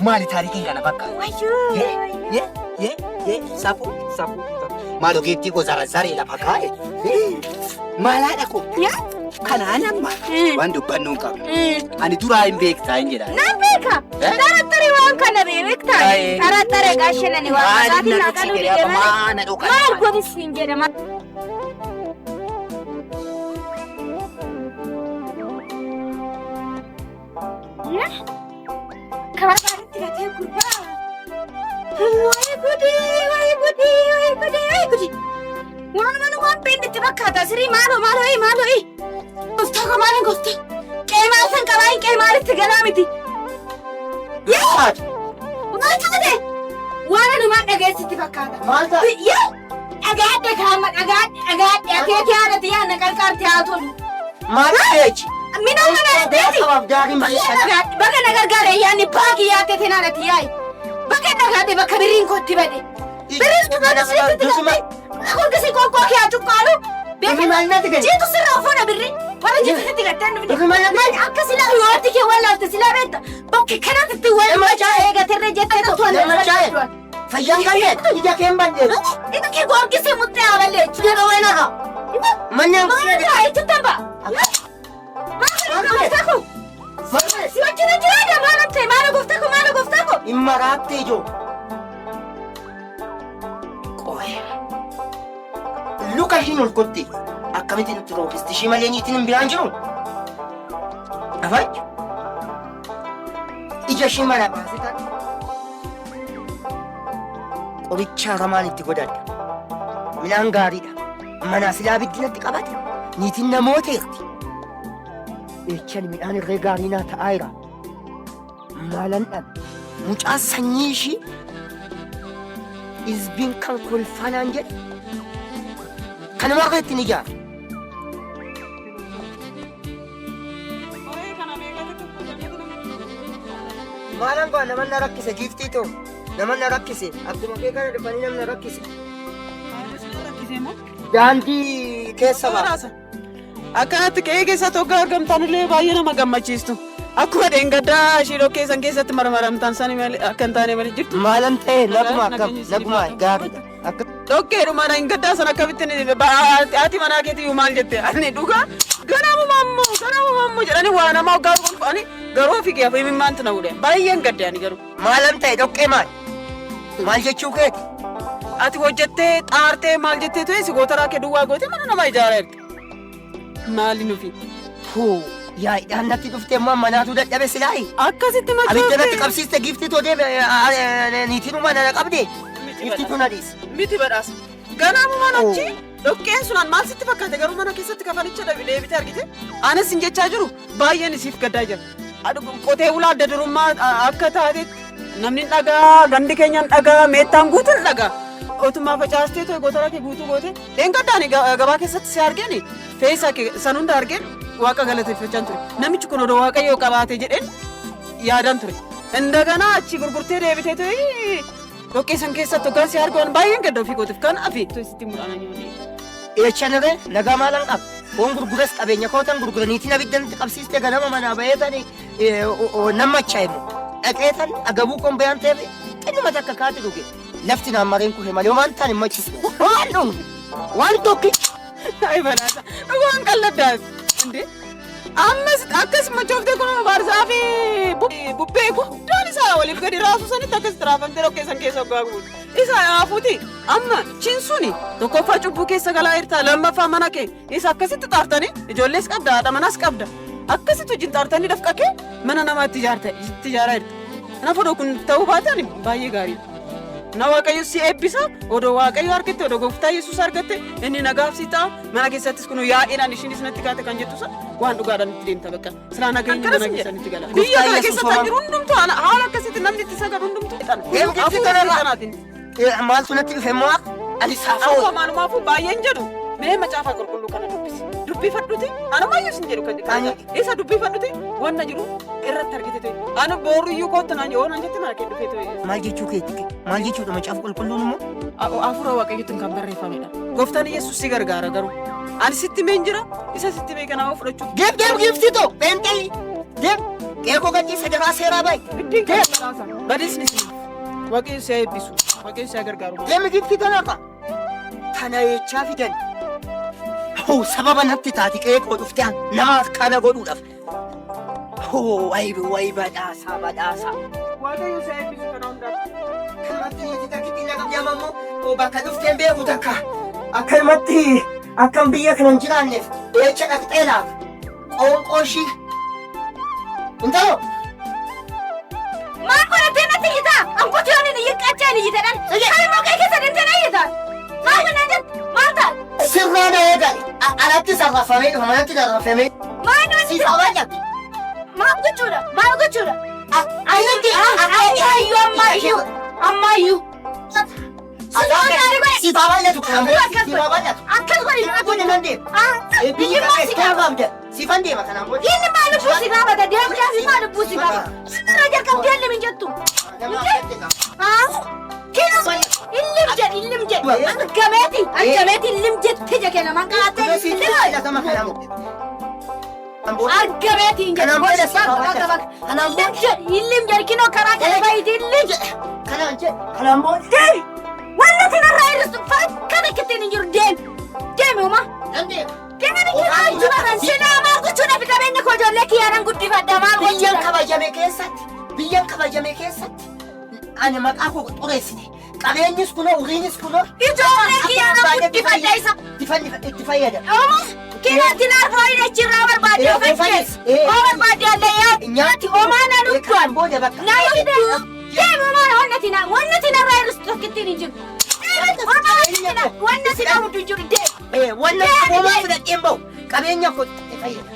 Maali taarikii kana bakka? Safu. Maalo geetti gosa saree lafa kaa'e. Maalaadha ko. Kanaan amma waan dubbannu hin qabne. Ani duraa hin beektaa hin jedha. Nan beeka. Tarattari waan kana beektaa. Tarattare gaashanani waan isaatiin naqalu jedhama. Maal godhis hin jedhama. Kabar baaritti gatee gurbaa. Wayi gudi. Waan beekti fakkaata sirii maaloo. Gooftaa ko maaliin gooftaa? Qeemaa san qabaayin qeemaalitti galaa miti. Maal taate? Waan anumaan dhageessitti fakkaata. Maal taate? Dhagaadhe kaama dhagaadhe akeekii haadhati yaadna qarqaarti haa tolu. Maal ta'eechi? Minoo mana asxeeti. Bakka na gargaare yaadni baagii yaadete naadhati yaa'i. Bakka dhagaadhe bakka biriin kootti bade. Biriin tuqaatu sitti gabbee. Akkasii kookoo kee haa cuqqaalu. Jiitu sirraa fuudha birri. Warra jiitu sitti gaddan dhufne. Akka silaa yooti kee waan laalte silaa beekta. Bakki kanatti waan machaa eegaterree jettee tokko Fayyaan galee ija kee hin bandeeru. Ita kee goorgisee muttee habalee jechuudha. Jedha wayinaadha. Manneen Maal itti tamba. Maal gooftaa ko. Si wajjin jiraadha maal gooftaa ko. Dhimma raattee ijoo. Luka ishiin ol kotte akkamitti nutti roofisti ishii malee niitiin hin biraan jiru. Afaan ija ishii mana baasitan qoricha haramaan itti godhadha. Midhaan gaariidha. Manaa silaa biddinatti qabate niitiin namooteerti. Eechan midhaan irree gaarii naa ta'aa jira. Maalan dhabe mucaa sanyii ishii izbiin kan kolfanaan jedhe. Kanuma akka ittiin ijaaru. Maalaan baa naman na rakkise giiftii ta'u naman na rakkise akkuma kee kana dhufanii namni na rakkise. Daandii keessa baasa. Akkanatti qe'ee keessatti hoggaa argamtan illee baay'ee nama gammachiistu. Akkuma dheengaddaa shiiroo keessan keessatti marmaramtan sani akka hin taane malee jirtu. Maalan ta'e naguma gaariidha. Dhokkeedhuma hin gaddaa sana akkamitti haati manaa keetii maal jette ani dhugaa ganamumammoo jedhanii waa nama hoggaa ani garuu ofii kee himimmaantu na fuudhe baay'een gadde ani garuu. Maalan ta'e dhoqqee maal jechuu keeti? Ati hojjettee xaartee maal jettee ta'e si gootaraa kee duwwaa gootee mana nama ijaaraa jirti. Maali nufi? Yaa'idhaan natti dhuftee immoo manaatu dadhabe silaayi. Akkasitti machoofte. Abidda natti qabsiiste giiftii too deeme niitiinuma na qabde. Giiftii tun adiis. Miti badhaasa. Ganamuma achi dhoqqeen sunaan maal sitti fakkaate garuu mana keessatti kafalicha deebitee argite. Anas hin jechaa jiru baay'een isiif gaddaa jira. Qotee bulaa adda durummaa akka taatetti namni dhagaa gandi keenyaan dhagaa meettaan guutuun dhagaa. Otumaa facaastee ta'e gootara kee guutuu goote. Dheengaddaan gabaa keessatti si argeen fe'iisaa kee san hunda argeen waaqa galateeffachaan ture. Namichi kun odoo waaqayyoo qabaate jedheen yaadaan ture. Indaganaa achi gurgurtee deebitee ta'e dhoqqee san keessatti hoggaan si argoon baay'een gadda ofii gooteef kan afi sitti mudhaan nyoonee. Eechaniree nagaa maalan qaba. Foon gurguras qabeenya kootan gurguraniitiin abiddanitti qabsiiste ganama manaa baheetani nama achaa'imu. Dhaqeetan agabuu koon bayaan ta'eef xinnuma takka kaati dhuge. Lafti naan mareen kufe malee waan ta'an hin machisu. Waan tokki. Ayi balaasa dhugaan qalladdaas. Ammas akkas machooftee kun baarsaa fi bubbee guddaan isaa waliif gadi raasuu sanitti akkasitti raafamtee dhoqqee san keessa hoggaa guutu. Isa haafuuti amma chinsuni tokkoffaa cubbuu keessa galaa jirta lammaffaa mana kee isa akkasitti xaartanii ijoollees qabda haadha manaas qabda akkasitti wajjin xaartanii dafqa kee mana namaatti ijaaraa jirta. Kanaaf odoo kun ta'uu baatan baay'ee gaariidha. Na waaqayyo si eebbisa odoo waaqayyo argatte odoo gooftaa Yesuus argatte inni nagaaf si ta'a mana keessattis kun yaa'inaan ishiinis natti kaate kan jettu san waan dhugaadhaan itti deemta bakka silaa nageenyi mana keessanitti gala. Biyya kana keessatti jiru hundumtuu haala akkasitti namni itti sagadu hundumtuu Maaltu natti dhufe immoo ani saafoo. Maalumaafuu baay'een jedhu mee macaafa qulqulluu kana dubbisi. Dubbifadhuti ana baay'ee sin jedhu kan isa dubbifadhuti wanna jiru irratti argite ta'e ana booruyyuu kootta naan yoo naan jette mana kee dhufee ta'e. Maal jechuu keetti? Maal jechuudha macaafa qulqulluun immoo? Hafuura waaqayyootiin kan barreeffamedha. Gooftaan Yesuus si gargaara garuu. Ani sitti meen jira isa sitti mee kanaa fudhachuu. Deem giiftii ta'u beenxee deem Qeeqoo gadhiisa dafaa seeraa baay'e. Ittiin kadhataasa. Badisni waaqni si eebbisu. Waaqni si gargaaru. Deemi gifti tanaqa. Kana jechaa fidan. Hoo sababa natti taati qeeqoo dhufte nama kana godhuudhaaf. Hoo wayi badhaasa. Waaqayyo si eebbisu kana hundaatti. Kanatti takkitti na qabjamammoo bakka dhufteen beeku takka. Akkanumatti akkam biyya kana hin jiraanneef jecha dhaqxee laaf. Qoonqoo ishii. Intalo. Maal godhatee natti hiitaa? Ankuti yoon inni hiiqqachaa inni hiitadhaan. Harmoo kee keessa deemtee na hiitaa? Maal godhaa jettu? Maal ta'a? Sirraa na eegali. Alatti sarrafamee dhufa manatti sarrafamee. Maal nuti? Si qabanya. Maal gochuudha? Ayyatti ammayyuu. Si babal'atu kan si babal'atu. Akkas godhi Kun nan deema. Biyyi kakee qabda. Sifan deema kanaan booda. inni maal lubbuu si gaafata? Deemudhaan si maal lubbuu si gaafata? Sirra jalqabdee illim hin jettu. Illim jedhi. Argameeti illim jette jeke namaan qabattee. Argameeti hin jedhu. Illim jedhi kinoo karaa kana baay'ee illim jedhe. Kanaan booda. Wanti narraa hir'isu fakkana kittiin hin jiru deemi uma. Deemani kiraa jiran sinaa maal gochuudhaaf qabeenya koo ijoollee kiyyaanan guddifadha maal Biyyan kabajame keessatti ani maqaa koo xureessine qabeenyis kunoo uriinis kunoo ijoollee kiyyaanan guddifadha isa. itti fayyada. Kinaatti naarfoo hin achirraa barbaadde of eeggees. Oo barbaadde allee nyaati homaa na lubbuun. Booda bakka. Na yoo deemi umaa wannati narraa hir'isu tokkittiin hin jiru. Wanna si dhabutu hin jiru deemi. Wannan homaa fudhadheen bahu qabeenya koo itti fayyada.